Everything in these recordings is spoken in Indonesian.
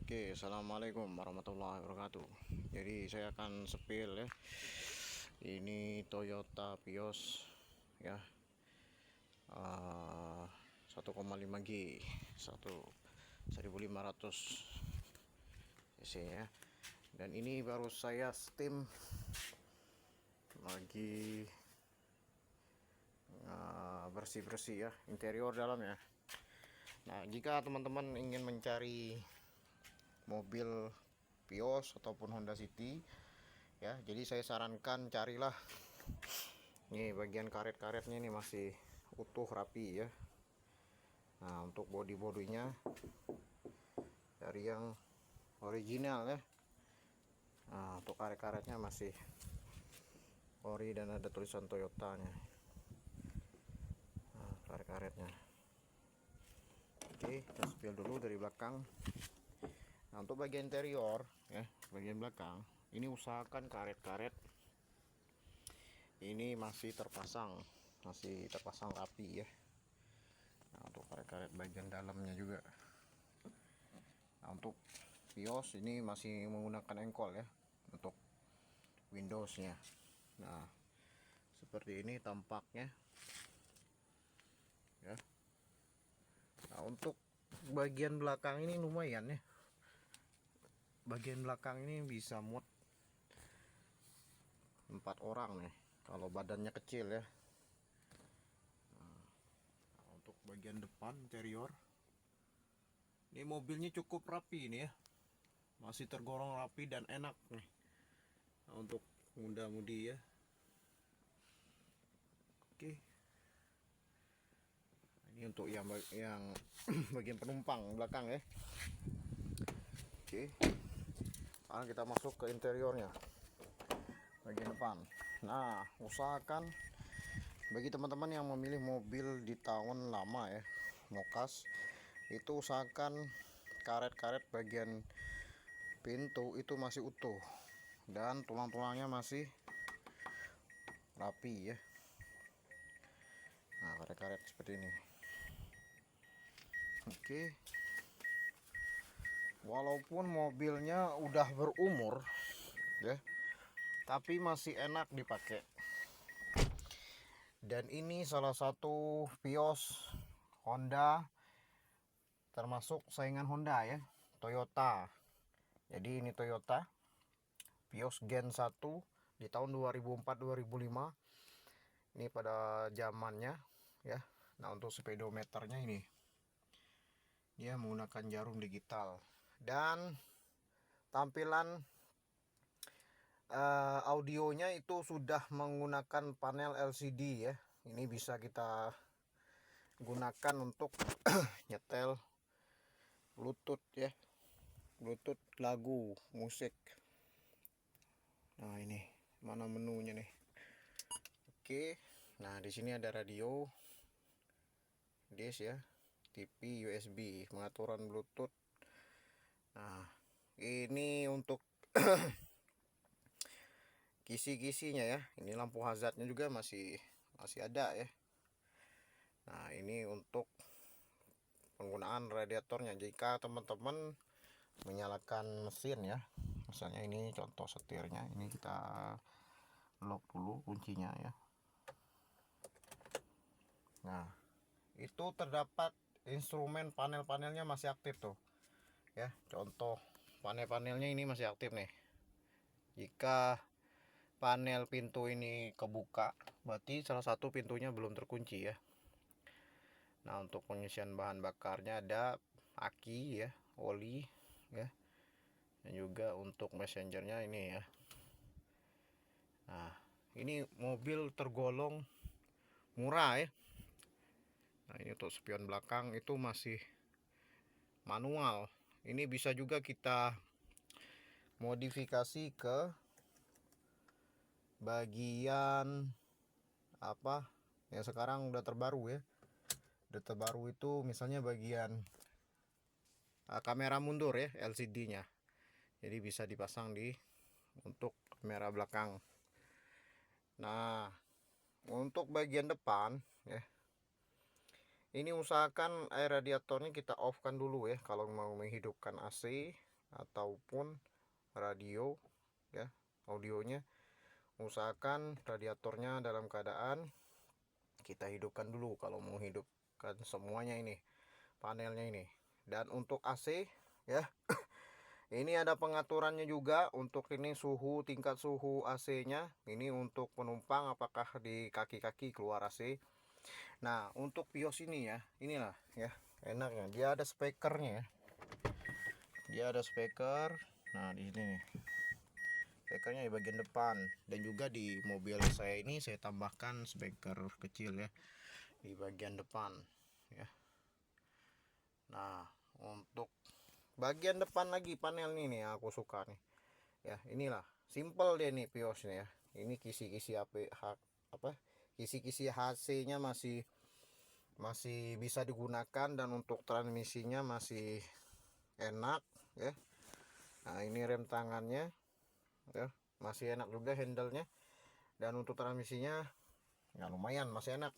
Oke, assalamualaikum warahmatullahi wabarakatuh. Jadi saya akan sepil ya. Ini Toyota Vios ya, 1,5G 1500 cc ya. Dan ini baru saya steam lagi bersih-bersih ya interior dalamnya. Nah, jika teman-teman ingin mencari mobil Vios ataupun Honda City ya, jadi saya sarankan carilah nih bagian karet-karetnya ini masih utuh rapi ya. Nah, untuk body-bodinya dari yang original ya. Nah, untuk karet-karetnya masih ori dan ada tulisan Toyota nya. Nah, karet-karetnya. Oke, kita spill dulu dari belakang. Nah, untuk bagian interior ya, bagian belakang ini usahakan karet-karet ini masih terpasang rapi ya. Nah, untuk karet-karet bagian dalamnya juga. Nah, untuk Vios ini masih menggunakan engkol ya untuk Windowsnya. Nah, seperti ini tampaknya ya. Nah, untuk bagian belakang ini lumayan ya. Bagian belakang ini bisa muat 4 orang nih kalau badannya kecil ya. Nah, untuk bagian depan interior ini mobilnya cukup rapi ini ya, masih tergolong rapi dan enak nih. Nah, untuk muda-mudi ya. Oke, ini untuk yang bagian penumpang belakang ya. Oke, sekarang kita masuk ke interiornya bagian depan. Nah, usahakan bagi teman-teman yang memilih mobil di tahun lama ya, mokas, itu usahakan karet-karet bagian pintu itu masih utuh dan tulang-tulangnya masih rapi ya. Nah, karet-karet seperti ini. Oke, walaupun mobilnya udah berumur ya, tapi masih enak dipakai. Dan ini salah satu Vios Honda, termasuk saingan Honda ya, Toyota. Jadi ini Toyota Vios Gen 1 di tahun 2004-2005. Ini pada zamannya ya. Nah, untuk speedometernya ini dia menggunakan jarum digital dan tampilan audionya itu sudah menggunakan panel LCD ya. Ini bisa kita gunakan untuk nyetel Bluetooth ya, Bluetooth lagu musik. Nah, ini mana menunya nih. Oke, nah di sini ada radio, disk ya, TV, USB, pengaturan Bluetooth. Nah, ini untuk kisi-kisinya ya. Ini lampu hazardnya juga masih ada ya. Nah, ini untuk penggunaan radiatornya. Jika teman-teman menyalakan mesin ya, misalnya ini contoh setirnya, ini kita lock dulu kuncinya ya. Nah, itu terdapat instrumen panel-panelnya masih aktif tuh ya. Contoh panel-panelnya ini masih aktif nih. Jika panel pintu ini kebuka, berarti salah satu pintunya belum terkunci ya. Nah, untuk pengisian bahan bakarnya ada aki ya, oli ya, dan juga untuk messengernya ini ya. Nah, ini mobil tergolong murah ya. Nah, ini untuk spion belakang itu masih manual. Ini bisa juga kita modifikasi ke bagian apa yang sekarang udah terbaru ya. Udah terbaru itu misalnya bagian kamera mundur ya, LCD-nya. Jadi bisa dipasang di untuk kamera belakang. Nah, untuk bagian depan ya, ini usahakan air radiatornya kita off kan dulu ya kalau mau menghidupkan AC. ataupun radio ya, audionya usahakan radiatornya dalam keadaan kita hidupkan dulu kalau mau hidupkan semuanya ini panelnya ini. Dan untuk AC ya, ini ada pengaturannya juga untuk ini suhu, tingkat suhu AC-nya. Ini untuk penumpang apakah di kaki-kaki keluar AC. Nah, untuk Vios ini ya, inilah ya, enaknya dia ada speakernya ya. Dia ada speaker. Nah, di sini nih. Speakernya di bagian depan, dan juga di mobil saya ini saya tambahkan speaker kecil ya di bagian depan ya. Nah, untuk bagian depan lagi panel ini aku suka nih ya, inilah simple deh nih Viosnya ya. Ini kisi-kisi apa kisi-kisi HC nya masih bisa digunakan, dan untuk transmisinya masih enak ya. Nah, ini rem tangannya ya, masih enak juga handle-nya, dan untuk transmisinya ya lumayan masih enak.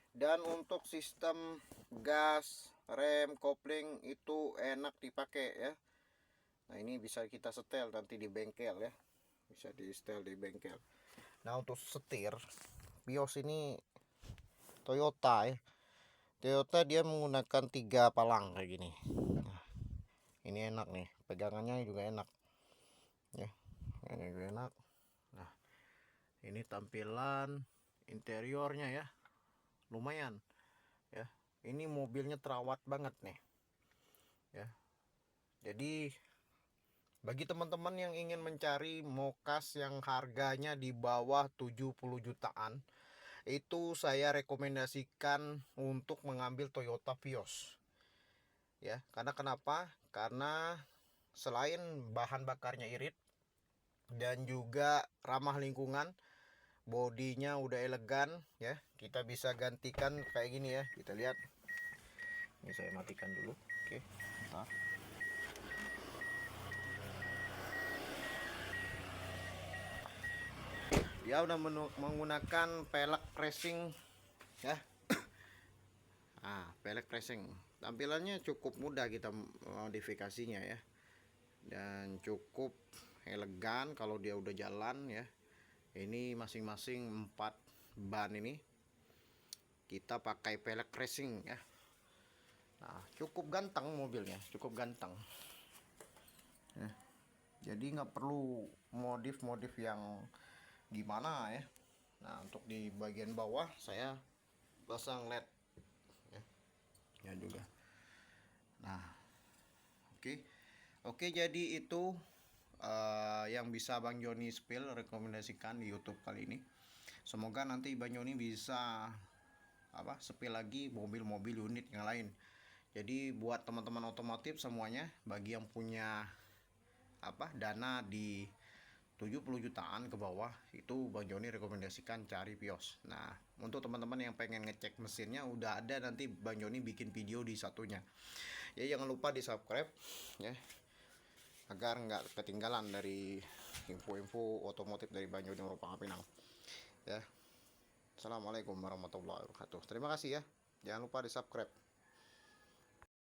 Dan untuk sistem gas, rem, kopling itu enak dipakai ya. Nah, ini bisa kita setel nanti di bengkel ya, bisa di setel di bengkel. Nah, untuk setir Vios ini Toyota ya, Toyota dia menggunakan 3 palang kayak gini. Nah, ini enak nih, pegangannya juga enak ya, ini juga enak. Nah, ini tampilan interiornya ya, lumayan ya. Ini mobilnya terawat banget nih ya. Jadi bagi teman-teman yang ingin mencari mokas yang harganya di bawah 70 jutaan, itu saya rekomendasikan untuk mengambil Toyota Vios ya. Karena kenapa? Karena selain bahan bakarnya irit dan juga ramah lingkungan, bodinya udah elegan ya. Kita bisa gantikan kayak gini ya, kita lihat. Ini saya matikan dulu. Oke, bentar. Dia udah menggunakan pelek racing ya. Pelek racing. Tampilannya cukup mudah kita modifikasinya ya, dan cukup elegan kalau dia udah jalan ya. Ini masing-masing 4 ban ini kita pakai pelek racing ya. Nah, cukup ganteng mobilnya, cukup ganteng ya. Jadi nggak perlu modif-modif yang gimana ya. Nah, untuk di bagian bawah saya pasang LED ya, ya juga. Nah, oke, jadi itu yang bisa Bang Joni spill rekomendasikan di YouTube kali ini. Semoga nanti Bang Joni bisa spill lagi mobil-mobil unit yang lain. Jadi buat teman-teman otomotif semuanya, bagi yang punya dana di 70 jutaan ke bawah, itu Bang Joni rekomendasikan cari Vios. Nah, untuk teman-teman yang pengen ngecek mesinnya, udah ada nanti Bang Joni bikin video di satunya ya. Jangan lupa di subscribe ya, agar nggak ketinggalan dari info-info otomotif dari Bang Joni merupakan Pinang ya. Assalamualaikum warahmatullahi wabarakatuh. Terima kasih ya, jangan lupa di subscribe.